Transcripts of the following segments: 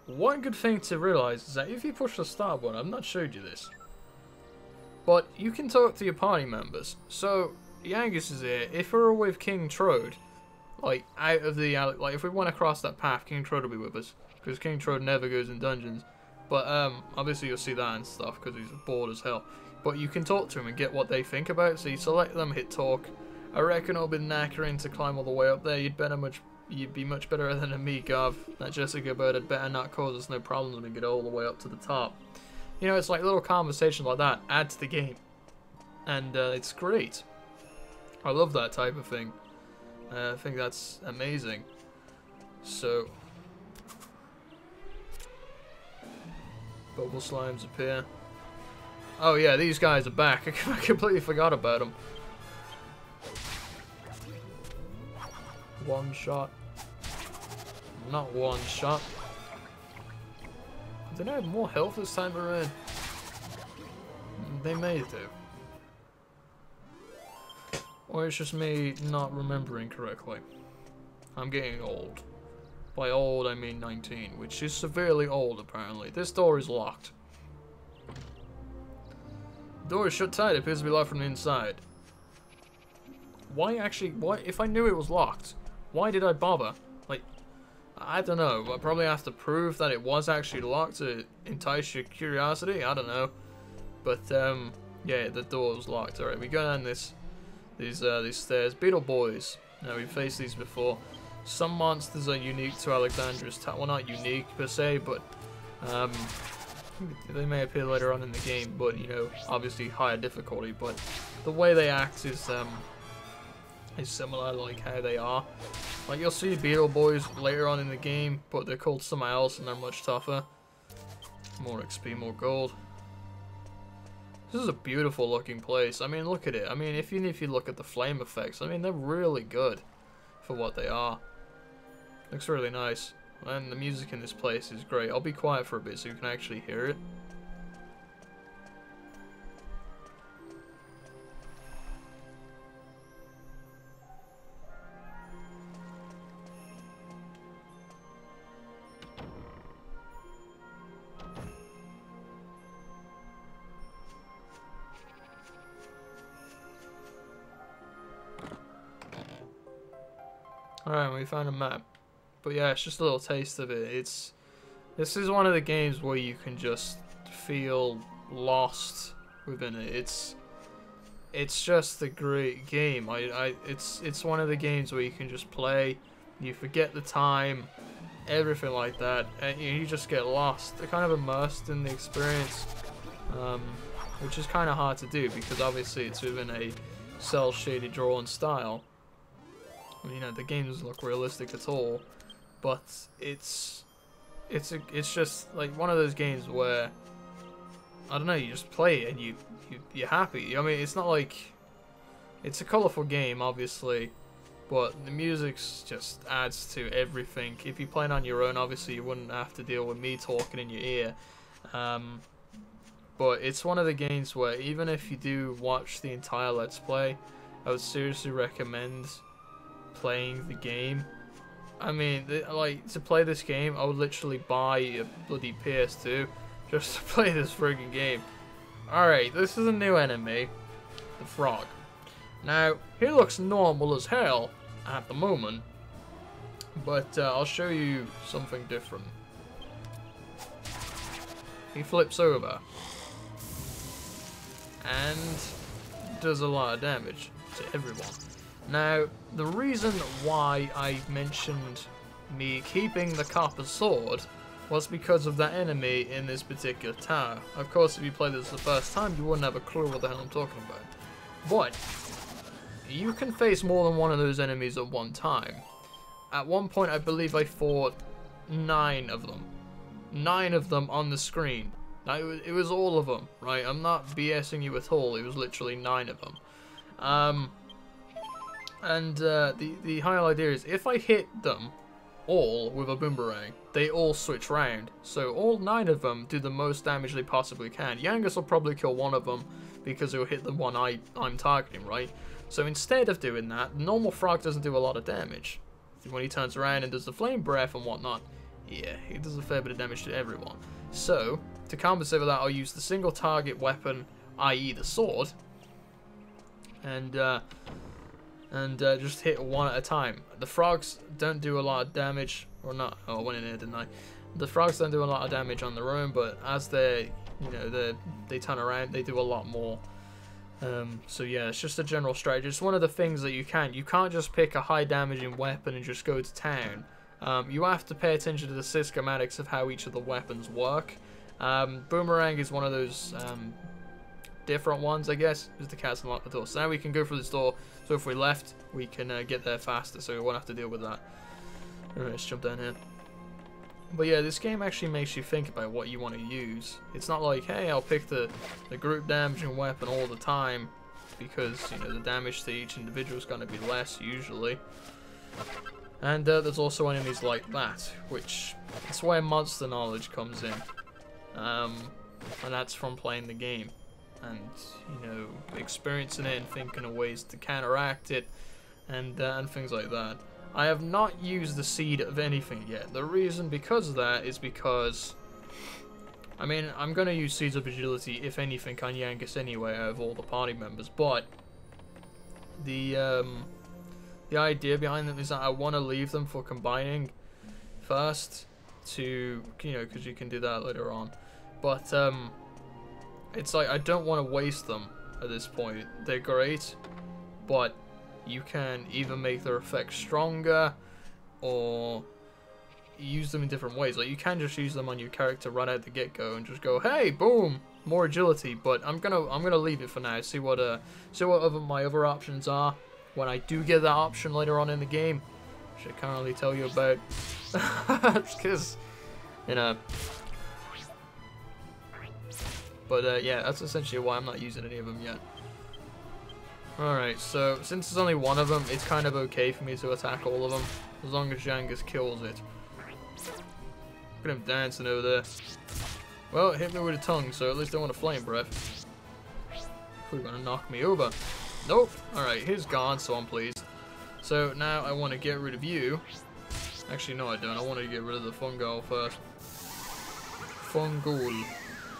one good thing to realise is that if you push the start button, I've not showed you this, but you can talk to your party members. So, Yangus is here. If we were with King Trode, like, out of the, like, if we went across that path, King Trode will be with us, because King Trode never goes in dungeons. But, obviously you'll see that and stuff, because he's bored as hell. But you can talk to him and get what they think about it, so you select them, hit talk. I reckon it'll be knackering to climb all the way up there. You'd be much better than me, Gav. That Jessica bird had better not cause us no problems when we get all the way up to the top. You know, it's like little conversations like that add to the game. And it's great. I love that type of thing. I think that's amazing. So, bubble slimes appear. Oh yeah, these guys are back. I completely forgot about them. One shot. Not one shot. Do they have more health this time around? They may do. Or it's just me not remembering correctly. I'm getting old. By old, I mean 19, which is severely old, apparently. This door is locked. The door is shut tight. It appears to be locked from the inside. Why, if I knew it was locked, why did I bother? Like, I don't know. I probably have to prove that it was actually locked to entice your curiosity. I don't know. But, yeah, the door was locked. Alright, we go down these stairs. Beetle boys. Now, we've faced these before. Some monsters are unique to Alexandria's town. Well, not unique per se, but they may appear later on in the game. But you know, obviously higher difficulty. But the way they act is similar, like how they are. Like you'll see Beetle boys later on in the game, but they're called something else, and they're much tougher. More XP, more gold. This is a beautiful looking place. I mean, look at it. I mean, even if you look at the flame effects, I mean, they're really good for what they are. Looks really nice. And the music in this place is great. I'll be quiet for a bit so you can actually hear it. Alright, we found a map. But yeah, it's just a little taste of it. This is one of the games where you can just feel lost within it. It's just a great game. It's one of the games where you can just play, you forget the time, everything like that, and you just get lost. They're kind of immersed in the experience, which is kind of hard to do because obviously it's within a cel shaded drawn style. You know, the game doesn't look realistic at all, but it's just like one of those games where I don't know, you just play it and you're happy. I mean, it's not like it's a colorful game, obviously, but the music just adds to everything. If you're playing on your own, obviously you wouldn't have to deal with me talking in your ear. But it's one of the games where even if you do watch the entire Let's Play, I would seriously recommend playing the game. I mean, like, to play this game, I would literally buy a bloody PS2 just to play this friggin' game. Alright, this is a new enemy, the frog. Now, he looks normal as hell at the moment, but I'll show you something different. He flips over and does a lot of damage to everyone. Now, the reason why I mentioned me keeping the copper sword was because of that enemy in this particular tower. Of course, if you play this the first time, you wouldn't have a clue what the hell I'm talking about. But you can face more than one of those enemies at one time. At one point, I believe I fought 9 of them. 9 of them on the screen. Now, it was all of them, right? I'm not BSing you at all. It was literally 9 of them. The whole idea is if I hit them all with a boomerang, they all switch round. So all 9 of them do the most damage they possibly can. Yangus will probably kill one of them because he'll hit the one I'm targeting, right? So instead of doing that, normal frog doesn't do a lot of damage. When he turns around and does the flame breath and whatnot, Yeah, he does a fair bit of damage to everyone. So, to compensate for that, I'll use the single target weapon, i.e. the sword, and just hit one at a time. The frogs don't do a lot of damage, or not. Oh, I went in here, didn't I? The frogs don't do a lot of damage on their own, but as they turn around, they do a lot more. So yeah, it's just a general strategy. It's one of the things that you can't just pick a high damaging weapon and just go to town. You have to pay attention to the schematics of how each of the weapons work. Boomerang is one of those different ones, I guess. Is the cat's unlocked the door. So now we can go through this door. So if we left, we can get there faster, so we won't have to deal with that. Alright, let's jump down here. But yeah, this game actually makes you think about what you want to use. It's not like, hey, I'll pick the group damaging weapon all the time, because, you know, the damage to each individual is going to be less, usually. And there's also enemies like that, which is where monster knowledge comes in. And that's from playing the game. And, you know, experiencing it and thinking of ways to counteract it, and things like that. I have not used the seed of anything yet. The reason because of that is because, I mean, I'm going to use seeds of agility, if anything, on Yangus anyway, out of all the party members, but the idea behind them is that I want to leave them for combining first to, you know, because you can do that later on, but it's like I don't want to waste them at this point. They're great, but you can either make their effects stronger or use them in different ways. Like, you can just use them on your character right out the get-go and just go, hey, boom, more agility. But I'm gonna leave it for now. See what my other options are when I do get that option later on in the game, which I can't really tell you about, because, you know. But yeah, that's essentially why I'm not using any of them yet. Alright, so since there's only one of them, it's kind of okay for me to attack all of them, as long as Yangus kills it. Look at him dancing over there. Well, it hit me with a tongue, so at least I want a flame breath. We're gonna knock me over. Nope. Alright, he's gone, so I'm pleased. So now I want to get rid of you. Actually, no I don't. I want to get rid of the fungal first. Fungul.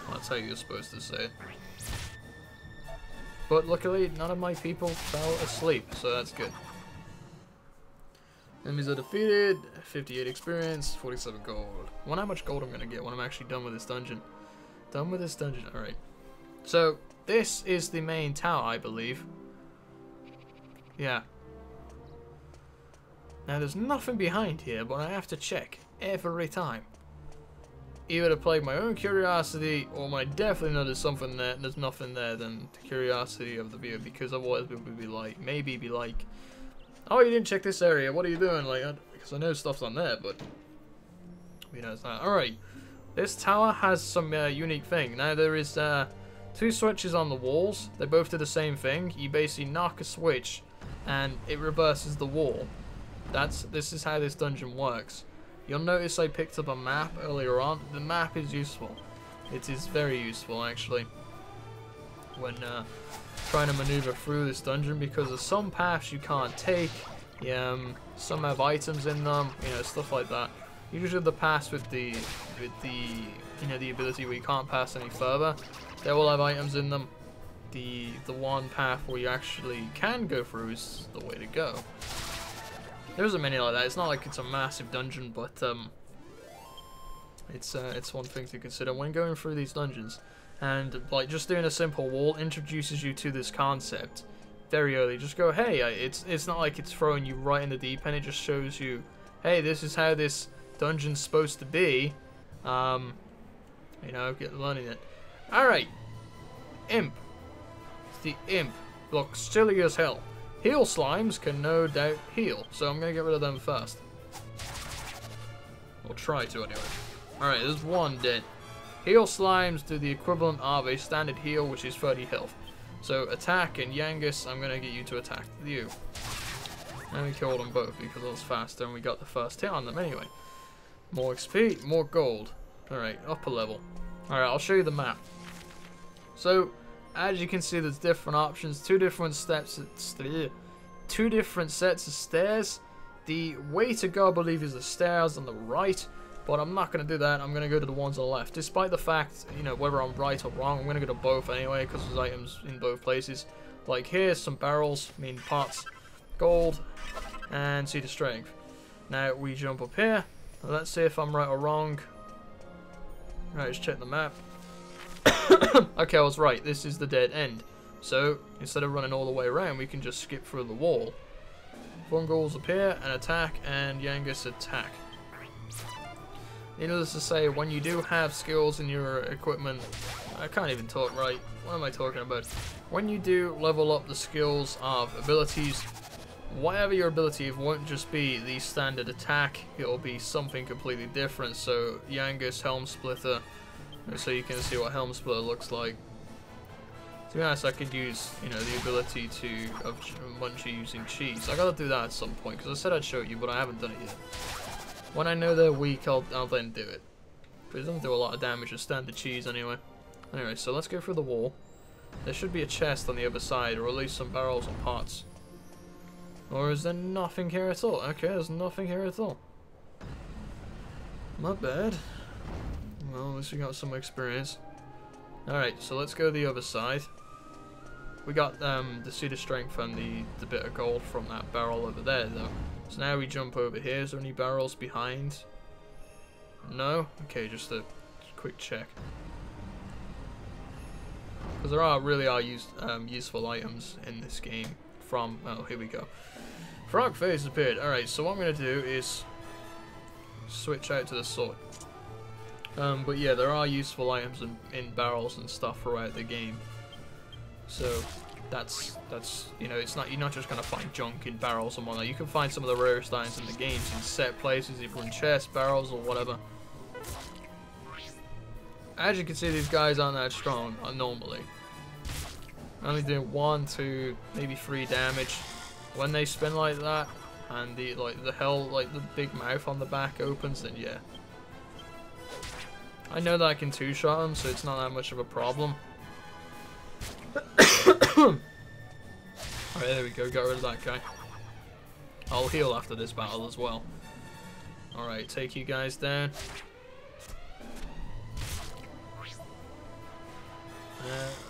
That's how you're supposed to say it. But luckily, none of my people fell asleep, so that's good. Enemies are defeated, 58 experience, 47 gold. I wonder how much gold I'm going to get when I'm actually done with this dungeon. Done with this dungeon, alright. So, this is the main tower, I believe. Yeah. Now, there's nothing behind here, but I have to check every time. Either to plague my own curiosity, or when I definitely know there's something there, there's nothing there, than the curiosity of the viewer, because otherwise people would be like, maybe be like, oh, you didn't check this area, what are you doing? Like, because I know stuff's on there, but, you know, it's not. Alright, this tower has some unique thing. Now, there is 2 switches on the walls, they both do the same thing. You basically knock a switch, and it reverses the wall. This is how this dungeon works. You'll notice I picked up a map earlier on. The map is useful. It is very useful, actually, when trying to maneuver through this dungeon, because there's some paths you can't take. Some have items in them, you know, stuff like that. Usually the paths with the you know, the ability where you can't pass any further, they will have items in them. The one path where you actually can go through is the way to go. There isn't many like that. It's not like it's a massive dungeon, but it's one thing to consider when going through these dungeons. And like, just doing a simple wall introduces you to this concept very early. Just go, hey, it's not like it's throwing you right in the deep end. It just shows you, hey, this is how this dungeon's supposed to be. You know, get learning it. All right, imp. The imp looks silly as hell. Heal slimes can no doubt heal, so I'm going to get rid of them first. Or try to, anyway. Alright, there's one dead. Heal slimes do the equivalent of a standard heal, which is 30 health. So attack, and Yangus, I'm going to get you to attack you. And we killed them both because I was faster and we got the first hit on them anyway. More XP, more gold. Alright, upper level. Alright, I'll show you the map. So, as you can see, there's different options, 2 different sets of stairs. The way to go, I believe, is the stairs on the right, But I'm not going to do that. I'm going to go to the ones on the left. Despite the fact, you know, whether I'm right or wrong, I'm going to go to both anyway, because there's items in both places. Like here's some barrels, I mean pots, gold, and seed of strength. Now we jump up here. Let's see if I'm right or wrong. Right, let's check the map. Okay, I was right. This is the dead end. So, instead of running all the way around, we can just skip through the wall. Fungal's appear and attack, and Yangus attack. Needless to say, when you do have skills in your equipment, I can't even talk right. What am I talking about? When you do level up the skills of abilities, whatever your ability, it won't just be the standard attack, it'll be something completely different. So, Yangus Helm Splitter, so you can see what Helm Splitter looks like. To be honest, I could use, you know, the ability of Munchie using cheese. I gotta do that at some point, because I said I'd show you, but I haven't done it yet. When I know they're weak, I'll then do it. But it doesn't do a lot of damage as standard cheese anyway. Anyway, so let's go through the wall. There should be a chest on the other side, or at least some barrels and pots. Or is there nothing here at all? Okay, there's nothing here at all. Not bad. Well, at least we got some experience. Alright, so let's go the other side. We got the seed of strength and the bit of gold from that barrel over there, though. So now we jump over here. Is there any barrels behind? No? Okay, just a quick check. Because there really are useful items in this game from... Oh, here we go. Frog face appeared. Alright, so what I'm going to do is switch out to the sword. But yeah, there are useful items in barrels and stuff throughout the game. So that's you know, it's not, you're not just gonna find junk in barrels and whatnot. You can find some of the rarest items in the games in set places, either in chests, barrels, or whatever. As you can see, these guys aren't that strong normally. Only doing 1, 2, maybe 3 damage. When they spin like that, and the big mouth on the back opens, then yeah. I know that I can two-shot them, so it's not that much of a problem. Alright, there we go, got rid of that guy. I'll heal after this battle as well. Alright, take you guys down.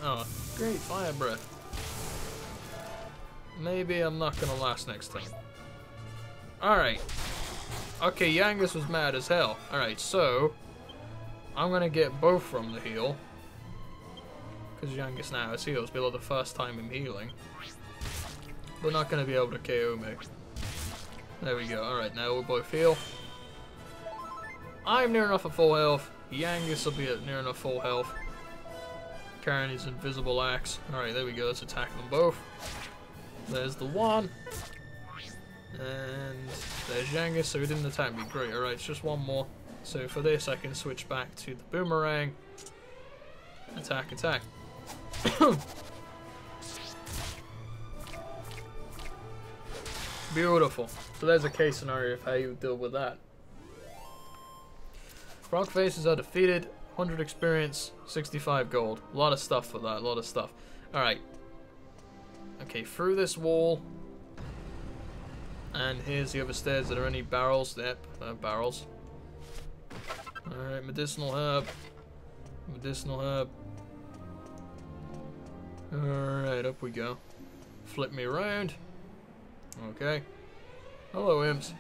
Oh, great fire breath. Maybe I'm not gonna last next time. Alright. Okay, Yangus was mad as hell. Alright, so I'm gonna get both from the heal. Because Yangus now has heals below the first time I'm healing. But not gonna be able to KO me. There we go. Alright, now we'll both heal. I'm near enough at full health. Yangus will be at near enough full health. Carrying his invisible axe. Alright, there we go. Let's attack them both. There's the one. And there's Yangus, so he didn't attack me. Great. Alright, it's just one more. So for this, I can switch back to the boomerang. Attack, attack. Beautiful. So there's a case scenario of how you deal with that. Frog faces are defeated. 100 experience, 65 gold. A lot of stuff for that, a lot of stuff. Alright. Okay, through this wall. And here's the other stairs. Are there any barrels? Yep, barrels. Alright, medicinal herb. Medicinal herb. Alright, up we go. Flip me around. Okay. Hello, imps.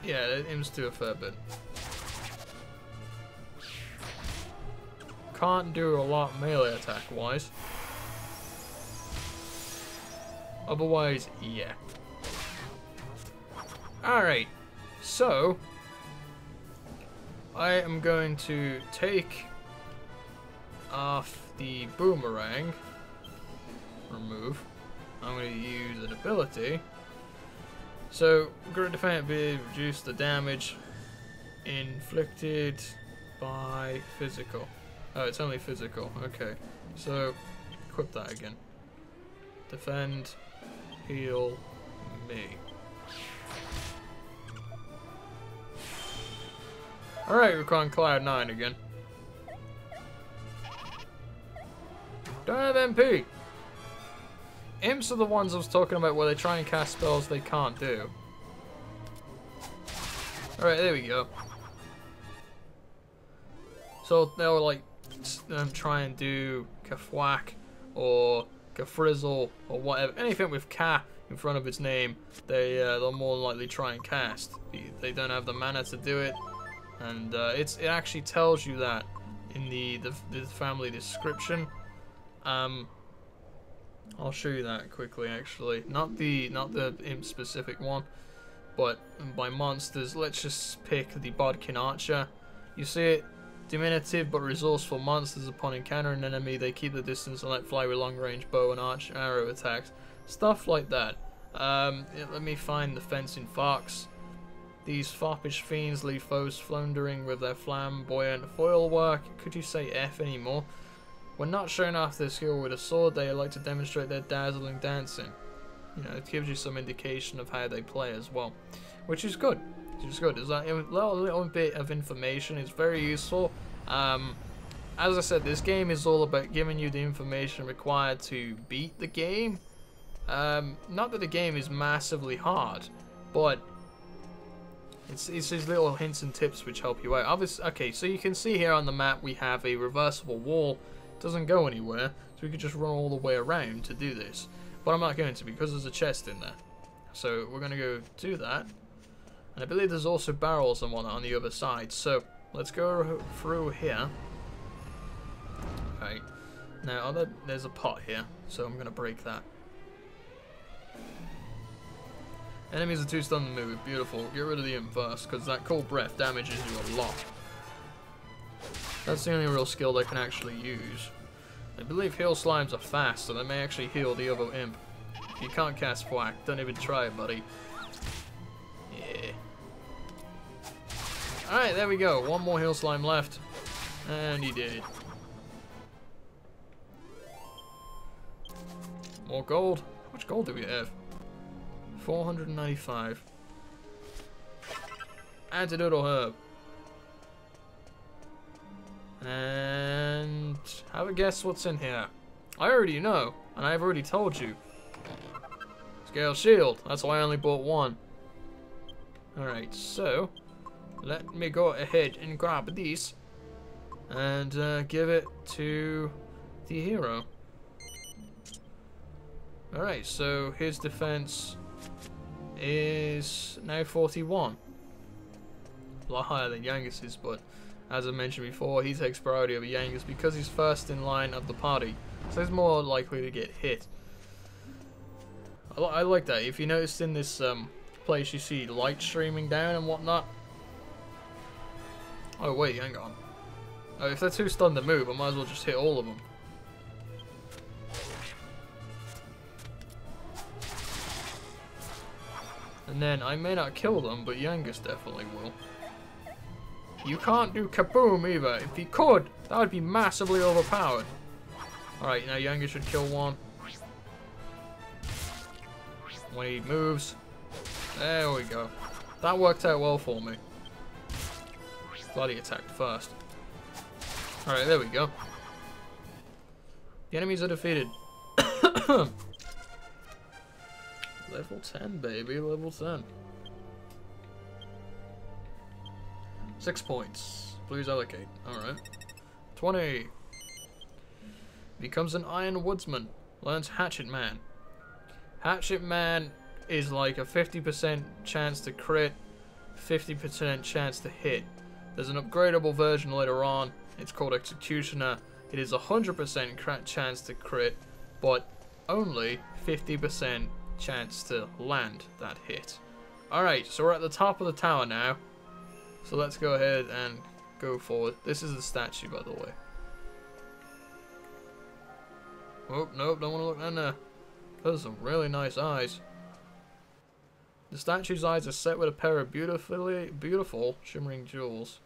Yeah, the imps do a fair bit. Can't do a lot melee attack wise. Otherwise, yeah. Alright, so I am going to take off the boomerang. Remove. I'm going to use an ability. So, Great Defiant Beard, reduce the damage inflicted by physical. Oh, it's only physical. Okay. So, equip that again. Defend, heal me. Alright, we're on Cloud 9 again. Don't have MP. Imps are the ones I was talking about where they try and cast spells they can't do. Alright, there we go. So they'll like try and do Kafwak or Kafrizzle or whatever. Anything with Ka in front of its name, they'll more likely try and cast. They don't have the mana to do it. And it actually tells you that in the family description. I'll show you that quickly actually. Not the imp specific one, but by monsters. Let's just pick the Bodkin Archer. You see it, diminutive but resourceful monsters. Upon encountering an enemy, they keep the distance and let fly with long range bow and arrow attacks. Stuff like that. Let me find the fencing fox. These foppish fiends leave foes floundering with their flamboyant foil work. Could you say F anymore? When not showing off their skill with a sword, they like to demonstrate their dazzling dancing. You know, it gives you some indication of how they play as well, which is good. Which is good. Is that a little bit of information? It's very useful. As I said, this game is all about giving you the information required to beat the game. Not that the game is massively hard, but it's these little hints and tips which help you out. Obviously, okay, so you can see here on the map we have a reversible wall. It doesn't go anywhere, so we could just run all the way around to do this. But I'm not going to because there's a chest in there. So we're going to go do that. And I believe there's also barrels and whatnot on the other side. So let's go through here. Right. Now there's a pot here, so I'm going to break that. Enemies are too stunned to move. Beautiful. Get rid of the imp first, because that cold breath damages you a lot. That's the only real skill they can actually use. I believe heal slimes are fast, so they may actually heal the other imp. If you can't cast Thwack, don't even try it, buddy. Yeah. Alright, there we go. One more heal slime left. And he did. More gold. How much gold do we have? 495. Antidote herb. And have a guess what's in here. I already know, and I've already told you. Scale shield. That's why I only bought one. Alright, so let me go ahead and grab these and give it to the hero. Alright, so his defense is now 41. A lot higher than Yangus's, but as I mentioned before, he takes priority over Yangus because he's first in line of the party, so he's more likely to get hit. I like that. If you noticed in this place, you see light streaming down and whatnot. Oh wait, hang on. Oh, if they're too stunned to move, I might as well just hit all of them. And then I may not kill them, but Yangus definitely will. You can't do kaboom either. If he could, that would be massively overpowered. Alright, now Yangus should kill one. When he moves. There we go. That worked out well for me. Glad he attacked first. Alright, there we go. The enemies are defeated. Level 10, baby. Level 10. 6 points. Please allocate. Alright. 20. Becomes an Iron Woodsman. Learns Hatchet Man. Hatchet Man is like a 50% chance to crit, 50% chance to hit. There's an upgradable version later on. It's called Executioner. It is a 100% chance to crit, but only 50% chance to land that hit. Alright, so we're at the top of the tower now. So let's go ahead and go forward. This is the statue, by the way. Oh, nope, don't want to look down there. Those are some really nice eyes. The statue's eyes are set with a pair of beautiful shimmering jewels.